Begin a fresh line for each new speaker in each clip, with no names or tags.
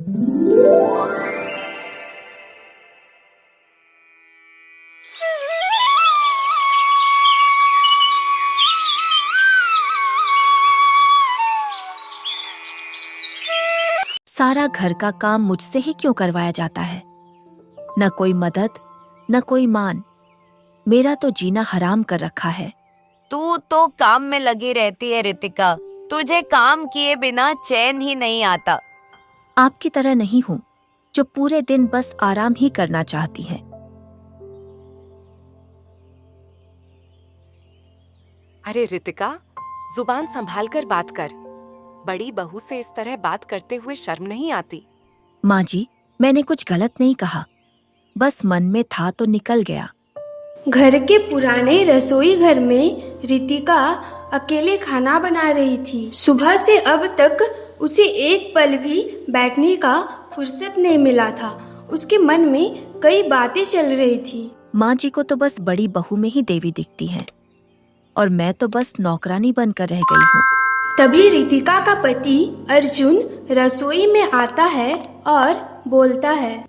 सारा घर का काम मुझसे ही क्यों करवाया जाता है? न कोई मदद, न कोई मान। मेरा तो जीना हराम कर रखा है।
तू तो काम में लगी रहती है रितिका, तुझे काम किए बिना चैन ही नहीं आता।
आपकी तरह नहीं हूँ जो पूरे दिन बस आराम ही करना चाहती है।
अरे रितिका, जुबान संभाल कर बात कर। बड़ी बहू से इस तरह बात करते हुए शर्म नहीं आती?
माँ जी, मैंने कुछ गलत नहीं कहा, बस मन में था तो निकल गया।
घर के पुराने रसोई घर में रितिका अकेले खाना बना रही थी। सुबह से अब तक उसे एक पल भी बैठने का फुर्सत नहीं मिला था। उसके मन में कई बातें चल रही थी।
माँ जी को तो बस बड़ी बहू में ही देवी दिखती हैं, और मैं तो बस नौकरानी बनकर रह गई हूँ।
तभी रितिका का पति अर्जुन रसोई में आता है और बोलता है,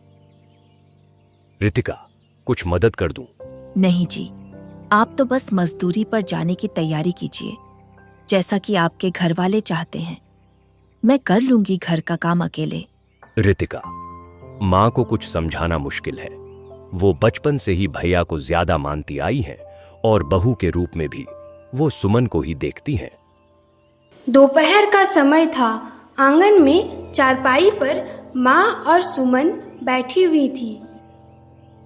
रितिका, कुछ मदद कर दूं?
नहीं जी, आप तो बस मजदूरी पर जाने की तैयारी कीजिए, जैसा कि आपके घर वाले चाहते हैं। मैं कर लूंगी घर का काम अकेले।
रितिका, माँ को कुछ समझाना मुश्किल है। वो बचपन से ही भैया को ज्यादा मानती आई हैं और बहू के रूप में भी वो सुमन को ही देखती हैं।
दोपहर का समय था। आंगन में चारपाई पर माँ और सुमन बैठी हुई थी।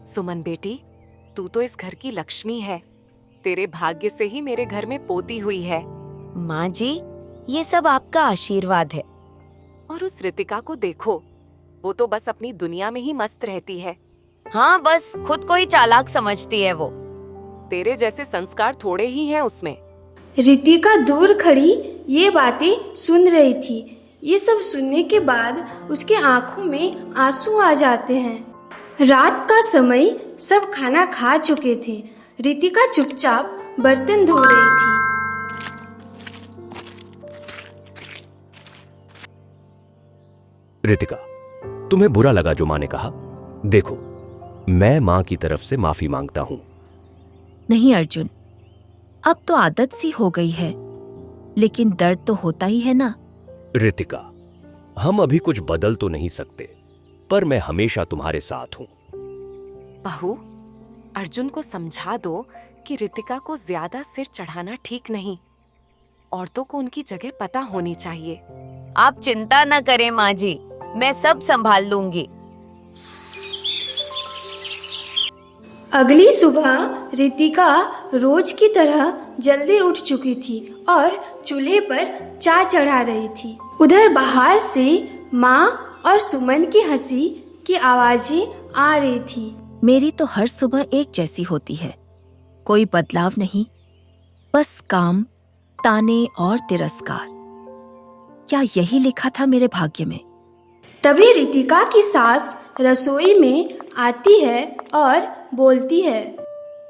सुमन बेटी, तू तो इस घर की लक्ष्मी है। तेरे भाग्य से ही मेरे घर में पोती हुई है।
माँ जी, ये सब आपका आशीर्वाद है।
और उस रितिका को देखो, वो तो बस अपनी दुनिया में ही मस्त रहती है।
हाँ, बस खुद को ही चालाक समझती है वो।
तेरे जैसे संस्कार थोड़े ही हैं उसमें।
रितिका दूर खड़ी ये बातें सुन रही थी। ये सब सुनने के बाद उसके आंखों में आंसू आ जाते हैं। रात का समय, सब खाना खा चुके थे। रितिका चुपचाप बर्तन धो रही थी।
रितिका, तुम्हें बुरा लगा जो माँ ने कहा? देखो, मैं माँ की तरफ से माफी मांगता हूँ।
नहीं अर्जुन, अब तो आदत सी हो गई है, लेकिन दर्द तो होता ही है ना।
रितिका, हम अभी कुछ बदल तो नहीं सकते, पर मैं हमेशा तुम्हारे साथ हूँ।
बहू, अर्जुन को समझा दो कि रितिका को ज्यादा सिर चढ़ाना ठीक नहीं। औरतों को उनकी जगह पता होनी चाहिए।
आप चिंता न करें माँ जी, मैं सब संभाल लूंगी।
अगली सुबह रितिका रोज की तरह जल्दी उठ चुकी थी और चूल्हे पर चाय चढ़ा रही थी। उधर बाहर से माँ और सुमन की हंसी की आवाजें आ रही थी।
मेरी तो हर सुबह एक जैसी होती है, कोई बदलाव नहीं, बस काम, ताने और तिरस्कार। क्या यही लिखा था मेरे भाग्य में?
तभी रितिका की सास रसोई में आती है और बोलती है,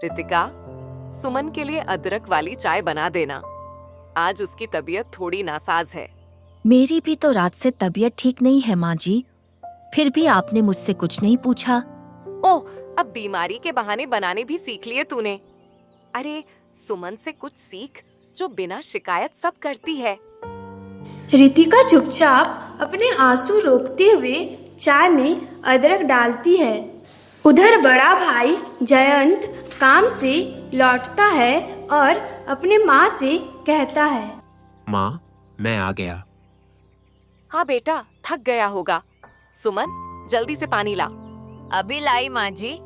रितिका, सुमन के लिए अदरक वाली चाय बना देना। आज उसकी तबीयत थोड़ी नासाज है।
मेरी भी तो रात से तबीयत ठीक नहीं है माँ जी, फिर भी आपने मुझसे कुछ नहीं पूछा।
ओह, अब बीमारी के बहाने बनाने भी सीख लिए तूने। अरे सुमन से कुछ सीख, जो बिना शिकायत सब करती है।
रितिका चुपचाप अपने आंसू रोकते हुए चाय में अदरक डालती है। उधर बड़ा भाई जयंत काम से लौटता है और अपने माँ से कहता है,
माँ, मैं आ गया।
हाँ बेटा, थक गया होगा। सुमन, जल्दी से पानी ला।
अभी लाई माँ जी।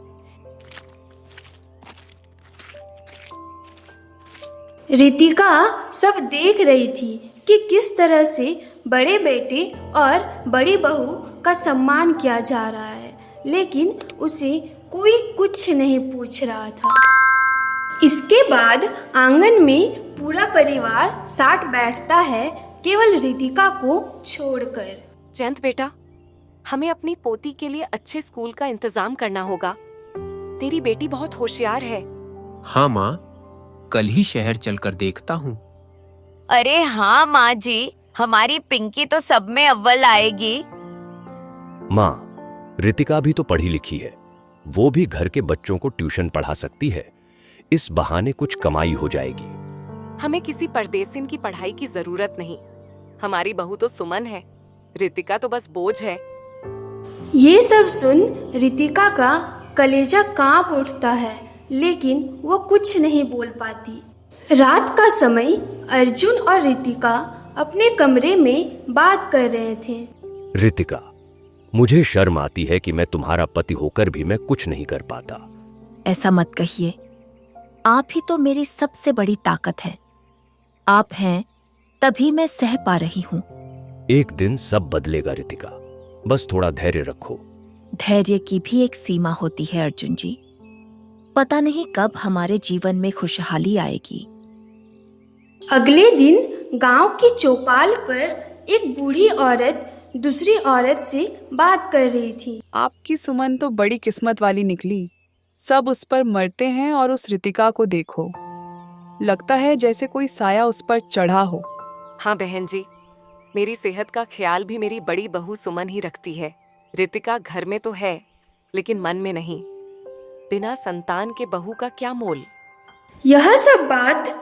रितिका सब देख रही थी कि किस तरह से बड़े बेटे और बड़ी बहू का सम्मान किया जा रहा है, लेकिन उसे कोई कुछ नहीं पूछ रहा था। इसके बाद आंगन में पूरा परिवार साथ बैठता है, केवल रितिका को छोड़कर।
जयंत बेटा, हमें अपनी पोती के लिए अच्छे स्कूल का इंतजाम करना होगा। तेरी बेटी बहुत होशियार है।
हाँ माँ, कल ही शहर चलकर देखता हूँ।
अरे हाँ माँ जी, हमारी पिंकी तो सब में अव्वल आएगी।
माँ, रितिका भी तो पढ़ी लिखी है, वो भी घर के बच्चों को ट्यूशन पढ़ा सकती है। इस बहाने कुछ कमाई हो जाएगी।
हमें किसी परदेसिन की पढ़ाई की जरूरत नहीं। हमारी बहू तो सुमन है, रितिका तो बस बोझ है।
ये सब सुन रितिका का कलेजा कांप उठता है, लेकिन वो कुछ नहीं बोल पाती। रात का समय अर्जुन और रितिका अपने कमरे में बात कर रहे थे।
रितिका, मुझे शर्म आती है कि मैं तुम्हारा पति होकर भी मैं कुछ नहीं कर पाता।
ऐसा मत कहिए, आप ही तो मेरी सबसे बड़ी ताकत है। आप हैं तभी मैं सह पा रही हूँ।
एक दिन सब बदलेगा रितिका, बस थोड़ा धैर्य रखो।
धैर्य की भी एक सीमा होती है अर्जुन जी। पता नहीं कब हमारे जीवन में खुशहाली आएगी।
अगले दिन गांव की चौपाल पर एक बूढ़ी औरत दूसरी औरत से बात कर रही थी।
आपकी सुमन तो बड़ी किस्मत वाली निकली। सब उस पर मरते हैं और उस रितिका को देखो, लगता है जैसे कोई साया उस पर चढ़ा हो।
हाँ बहन जी, मेरी सेहत का ख्याल भी मेरी बड़ी बहू सुमन ही रखती है। रितिका घर में तो है, लेकिन मन में नहीं। बिना संतान के बहू का क्या मोल।
यह सब बात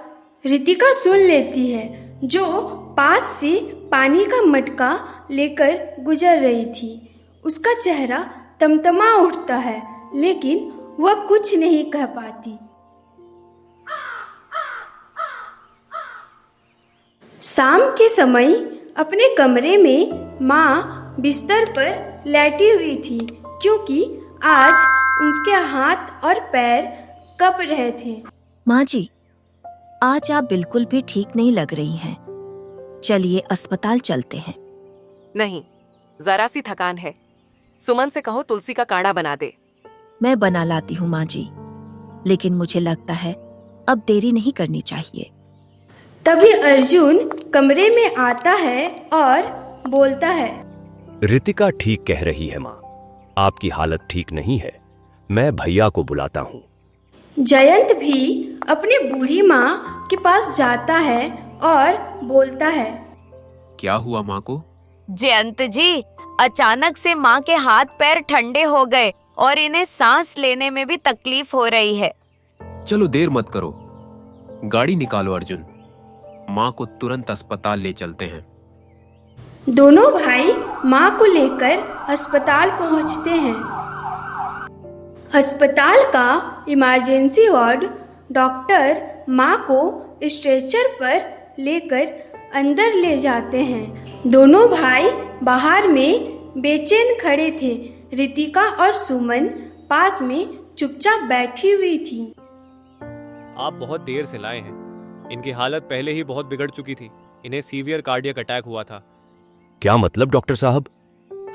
रितिका सुन लेती है, जो पास से पानी का मटका लेकर गुजर रही थी। उसका चेहरा तमतमा उठता है, लेकिन वह कुछ नहीं कह पाती। शाम के समय अपने कमरे में माँ बिस्तर पर लेटी हुई थी, क्योंकि आज उसके हाथ और पैर कँप रहे थे।
माँ जी, आज आप बिल्कुल भी ठीक नहीं लग रही हैं। चलिए अस्पताल चलते हैं।
नहीं, जरा सी थकान है। सुमन से कहो तुलसी का काढ़ा बना दे।
मैं बना लाती हूँ माँ जी, लेकिन मुझे लगता है अब देरी नहीं करनी चाहिए।
तभी अर्जुन कमरे में आता है और बोलता है,
रितिका ठीक कह रही है माँ, आपकी हालत ठीक नहीं है। मैं भैया को बुलाता हूँ।
जयंत भी अपनी बूढ़ी माँ के पास जाता है और बोलता है,
क्या हुआ माँ को?
जयंत जी, अचानक से माँ के हाथ पैर ठंडे हो गए और इन्हें सांस लेने में भी तकलीफ हो रही है।
चलो देर मत करो, गाड़ी निकालो अर्जुन, माँ को तुरंत अस्पताल ले चलते हैं।
दोनों भाई माँ को लेकर अस्पताल पहुँचते हैं। अस्पताल का इमरजेंसी वार्ड डॉक्टर माँ को स्ट्रेचर पर लेकर अंदर ले जाते हैं। दोनों भाई बाहर में बेचैन खड़े थे। रितिका और सुमन पास में चुपचाप बैठी हुई थी।
आप बहुत देर से लाए हैं। इनकी हालत पहले ही बहुत बिगड़ चुकी थी। इन्हें सीवियर कार्डियक अटैक हुआ था।
क्या मतलब डॉक्टर साहब?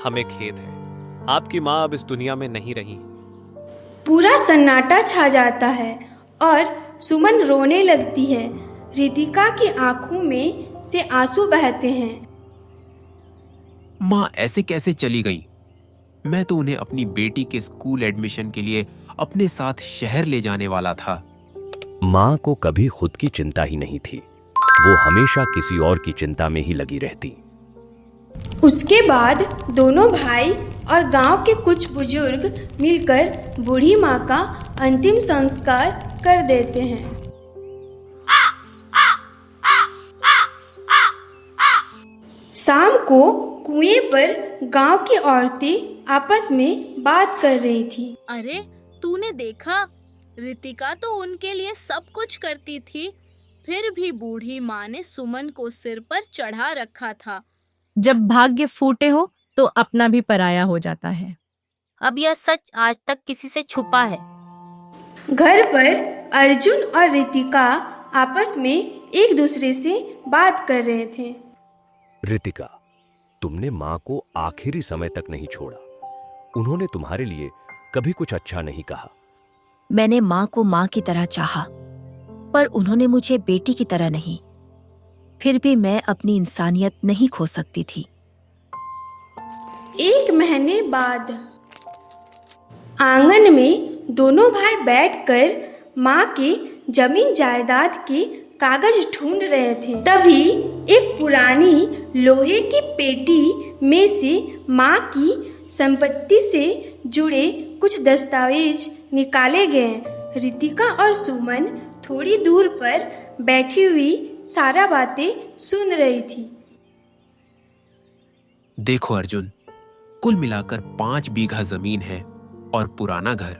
हमें खेद है, आपकी माँ अब इस दुनिया में नहीं रही।
पूरा सन्नाटा छा जाता है और सुमन रोने लगती है। रितिका की आंखों में से आंसू बहते हैं।
माँ ऐसे कैसे चली गई? मैं तो उन्हें अपनी बेटी के स्कूल एडमिशन के लिए अपने साथ शहर ले जाने वाला था।
माँ को कभी खुद की चिंता ही नहीं थी, वो हमेशा किसी और की चिंता में ही लगी रहती।
उसके बाद दोनों भाई और गांव के कुछ बुजुर्ग मिलकर बूढ़ी माँ का अंतिम संस्कार कर देते हैं। शाम को कुएं पर गांव की औरतें आपस में बात कर रही थी।
अरे तूने देखा, रितिका तो उनके लिए सब कुछ करती थी, फिर भी बूढ़ी माँ ने सुमन को सिर पर चढ़ा रखा था।
जब भाग्य फूटे हो तो अपना भी पराया हो जाता है।
अब यह सच आज तक किसी से छुपा है।
घर पर अर्जुन और रितिका आपस में एक दूसरे से बात कर रहे थे।
रितिका, तुमने माँ को आखिरी समय तक नहीं छोड़ा। उन्होंने तुम्हारे लिए कभी कुछ अच्छा नहीं कहा।
मैंने माँ को माँ की तरह चाहा, पर उन्होंने मुझे बेटी की तरह नहीं। फिर भी मैं अपनी इंसानियत नहीं खो सकती थी।
एक महीने बाद आंगन में दोनों भाई बैठकर माँ के जमीन जायदाद के कागज ढूंढ रहे थे। तभी एक पुरानी लोहे की पेटी में से माँ की संपत्ति से जुड़े कुछ दस्तावेज निकाले गए। रितिका और सुमन थोड़ी दूर पर बैठी हुई सारा बातें सुन रही थी।
देखो अर्जुन, कुल मिलाकर 5 बीघा जमीन है और पुराना घर।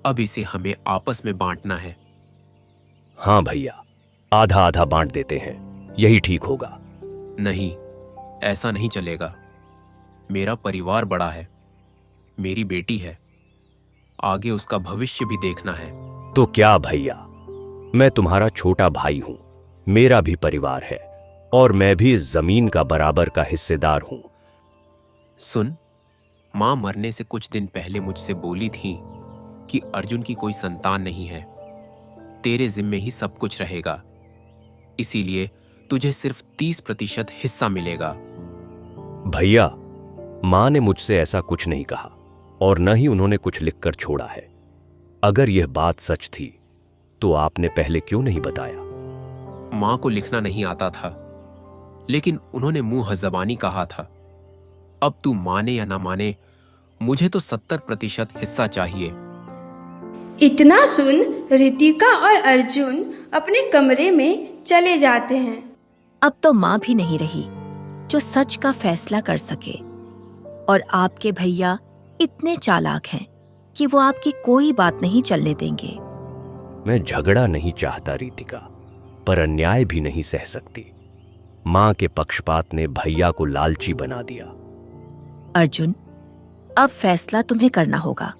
अब इसे हमें आपस में बांटना है।
हाँ भैया, आधा आधा बांट देते हैं, यही ठीक होगा।
नहीं, ऐसा नहीं चलेगा। मेरा परिवार बड़ा है, मेरी बेटी है, आगे उसका भविष्य भी देखना है।
तो क्या भैया, मैं तुम्हारा छोटा भाई हूं, मेरा भी परिवार है और मैं भी इस जमीन का बराबर का हिस्सेदार हूं।
सुन, मां मरने से कुछ दिन पहले मुझसे बोली थी कि अर्जुन की कोई संतान नहीं है, तेरे जिम्मे ही सब कुछ रहेगा, इसीलिए तुझे सिर्फ 30% हिस्सा मिलेगा।
भैया, मां ने मुझसे ऐसा कुछ नहीं कहा और न ही उन्होंने कुछ लिखकर छोड़ा है। अगर यह बात सच थी तो आपने पहले क्यों नहीं बताया?
मां को लिखना नहीं आता था, लेकिन उन्होंने मुंह ज़बानी कहा था। अब तू माने या ना माने, मुझे तो 70% हिस्सा चाहिए।
इतना सुन रितिका और अर्जुन अपने कमरे में चले जाते हैं।
अब तो माँ भी नहीं रही जो सच का फैसला कर सके, और आपके भैया इतने चालाक हैं कि वो आपकी कोई बात नहीं चलने देंगे।
मैं झगड़ा नहीं चाहता रितिका, पर अन्याय भी नहीं सह सकती। मां के पक्षपात ने भैया को लालची बना दिया।
अर्जुन, अब फैसला तुम्हें करना होगा।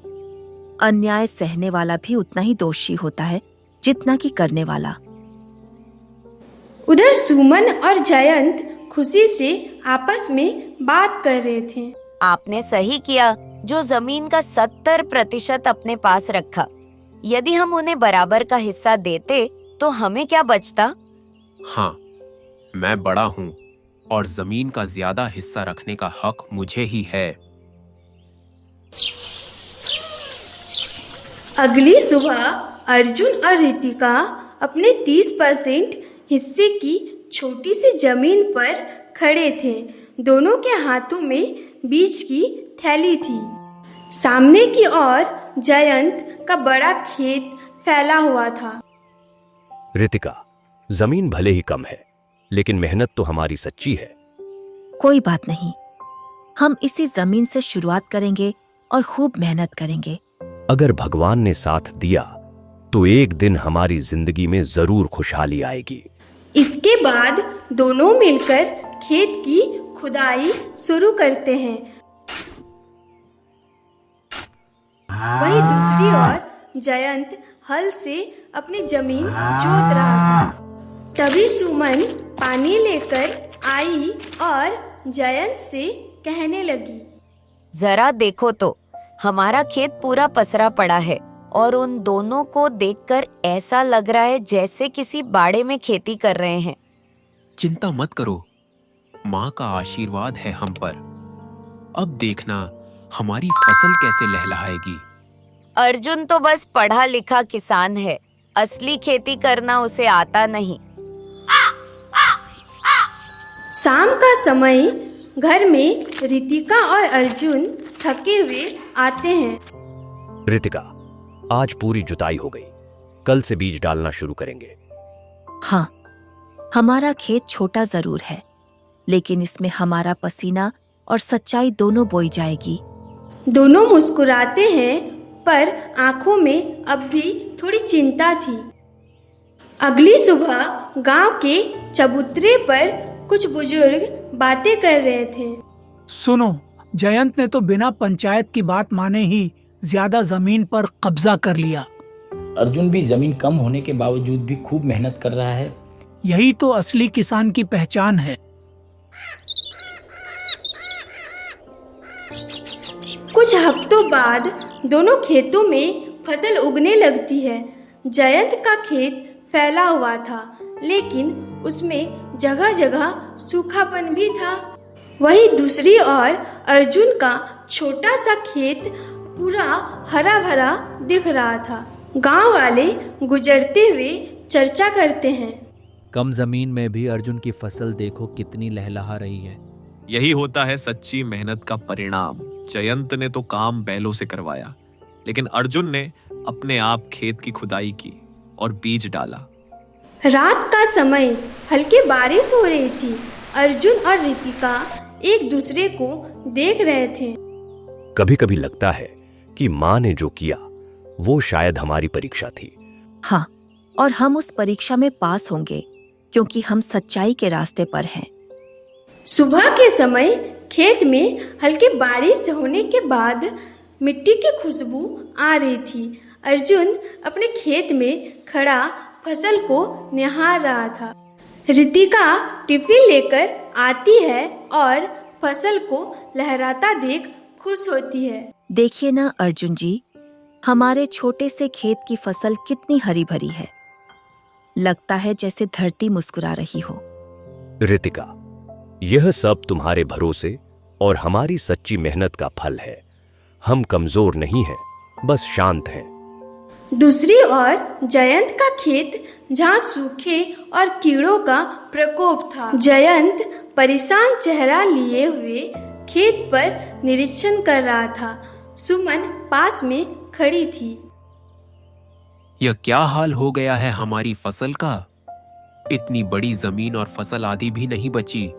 अन्याय सहने वाला भी उतना ही दोषी होता है जितना कि करने वाला।
उधर सुमन और जयंत खुशी से आपस में बात कर रहे थे।
आपने सही किया जो जमीन का 70% अपने पास रखा। यदि हम उन्हें बराबर का हिस्सा देते तो हमें क्या बचता?
हाँ, मैं बड़ा हूं और जमीन का ज्यादा हिस्सा रखने का हक मुझे ही है।
अगली सुबह अर्जुन और रितिका अपने 30% हिस्से की छोटी सी जमीन पर खड़े थे। दोनों के हाथों में बीज की थैली थी। सामने की ओर जयंत का बड़ा खेत फैला हुआ था।
रितिका, जमीन भले ही कम है, लेकिन मेहनत तो हमारी सच्ची है।
कोई बात नहीं, हम इसी जमीन से शुरुआत करेंगे और खूब मेहनत करेंगे।
अगर भगवान ने साथ दिया तो एक दिन हमारी जिंदगी में जरूर खुशहाली आएगी।
इसके बाद दोनों मिलकर खेत की खुदाई शुरू करते हैं। वहीं दूसरी ओर जयंत हल से अपनी जमीन जोत रहा था। तभी सुमन पानी लेकर आई और जयंत से कहने लगी,
जरा देखो तो, हमारा खेत पूरा पसरा पड़ा है और उन दोनों को देखकर ऐसा लग रहा है जैसे किसी बाड़े में खेती कर रहे हैं।
चिंता मत करो, माँ का आशीर्वाद है हम पर। अब देखना हमारी फसल कैसे लहलहाएगी।
अर्जुन तो बस पढ़ा लिखा किसान है, असली खेती करना उसे आता नहीं।
शाम का समय घर में रितिका और अर्जुन थके हुए आते हैं।
रितिका, आज पूरी जुताई हो गई, कल से बीज डालना शुरू करेंगे।
हाँ, हमारा खेत छोटा जरूर है, लेकिन इसमें हमारा पसीना और सच्चाई दोनों बोई जाएगी।
दोनों मुस्कुराते हैं, पर आंखों में अब भी थोड़ी चिंता थी। अगली सुबह गांव के चबूतरे पर कुछ बुजुर्ग बातें कर रहे थे।
सुनो, जयंत ने तो बिना पंचायत की बात माने ही ज्यादा जमीन पर कब्जा कर लिया।
अर्जुन भी जमीन कम होने के बावजूद भी खूब मेहनत कर रहा है।
यही तो असली किसान की पहचान है।
कुछ हफ्तों बाद दोनों खेतों में फसल उगने लगती है। जयंत का खेत फैला हुआ था, लेकिन उसमें जगह जगह सूखापन भी था। वहीं दूसरी ओर अर्जुन का छोटा सा खेत पूरा हरा भरा दिख रहा था। गांव वाले गुजरते हुए चर्चा करते हैं।
कम जमीन में भी अर्जुन की फसल देखो कितनी लहलहा रही है।
यही होता है सच्ची मेहनत का परिणाम। जयंत ने तो काम बैलों से करवाया, लेकिन अर्जुन ने अपने आप खेत की खुदाई की और बीज डाला।
रात का समय हल्की बारिश हो रही थी। अर्जुन और रितिका एक दूसरे को देख रहे थे।
कभी कभी लगता है कि माँ ने जो किया वो शायद हमारी परीक्षा थी।
हाँ, और हम उस परीक्षा में पास होंगे क्योंकि हम सच्चाई के रास्ते पर हैं।
सुबह के समय खेत में हल्की बारिश होने के बाद मिट्टी की खुशबू आ रही थी। अर्जुन अपने खेत में खड़ा फसल को निहार रहा था। रितिका टिफिन लेकर आती है और फसल को लहराता देख खुश होती है।
देखिए ना अर्जुन जी, हमारे छोटे से खेत की फसल कितनी हरी भरी है। लगता है जैसे धरती मुस्कुरा रही हो।
रितिका, यह सब तुम्हारे भरोसे और हमारी सच्ची मेहनत का फल है। हम कमजोर नहीं हैं, बस शांत हैं।
दूसरी ओर जयंत का खेत जहाँ सूखे और कीड़ों का प्रकोप था। जयंत परेशान चेहरा लिए हुए खेत पर निरीक्षण कर रहा था। सुमन पास में खड़ी थी।
यह क्या हाल हो गया है हमारी फसल का? इतनी बड़ी जमीन और फसल आधी भी नहीं बची।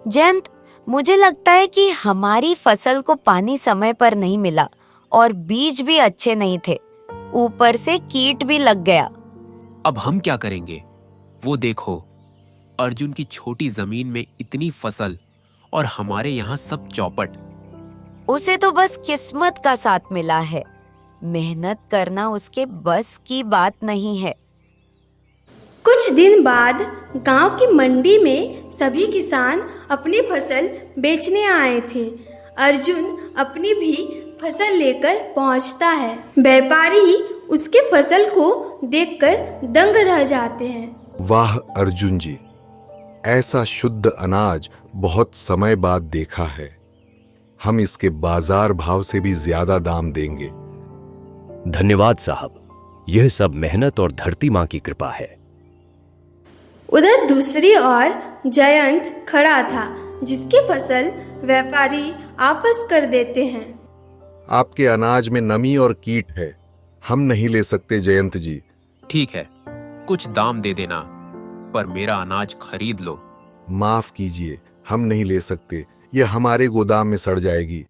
जयंत, मुझे लगता है कि हमारी फसल को पानी समय पर नहीं मिला और बीज भी अच्छे नहीं थे। ऊपर से कीट भी लग गया।
अब हम क्या करेंगे? वो देखो, अर्जुन की छोटी जमीन में इतनी फसल और हमारे यहाँ सब चौपट।
उसे तो बस किस्मत का साथ मिला है। मेहनत करना उसके बस की बात नहीं है।
कुछ दिन बाद गांव की मंडी में सभी किसान अपनी फसल बेचने आए थे। अर्जुन अपनी भी फसल लेकर पहुंचता है। व्यापारी उसके फसल को देखकर दंग रह जाते हैं।
वाह अर्जुन जी, ऐसा शुद्ध अनाज बहुत समय बाद देखा है। हम इसके बाजार भाव से भी ज्यादा दाम देंगे।
धन्यवाद साहब, यह सब मेहनत और धरती माँ की कृपा है।
उधर दूसरी ओर जयंत खड़ा था, जिसकी फसल व्यापारी वापस कर देते हैं।
आपके अनाज में नमी और कीट है, हम नहीं ले सकते जयंत जी।
ठीक है, कुछ दाम दे देना, पर मेरा अनाज खरीद लो।
माफ कीजिए, हम नहीं ले सकते, यह हमारे गोदाम में सड़ जाएगी।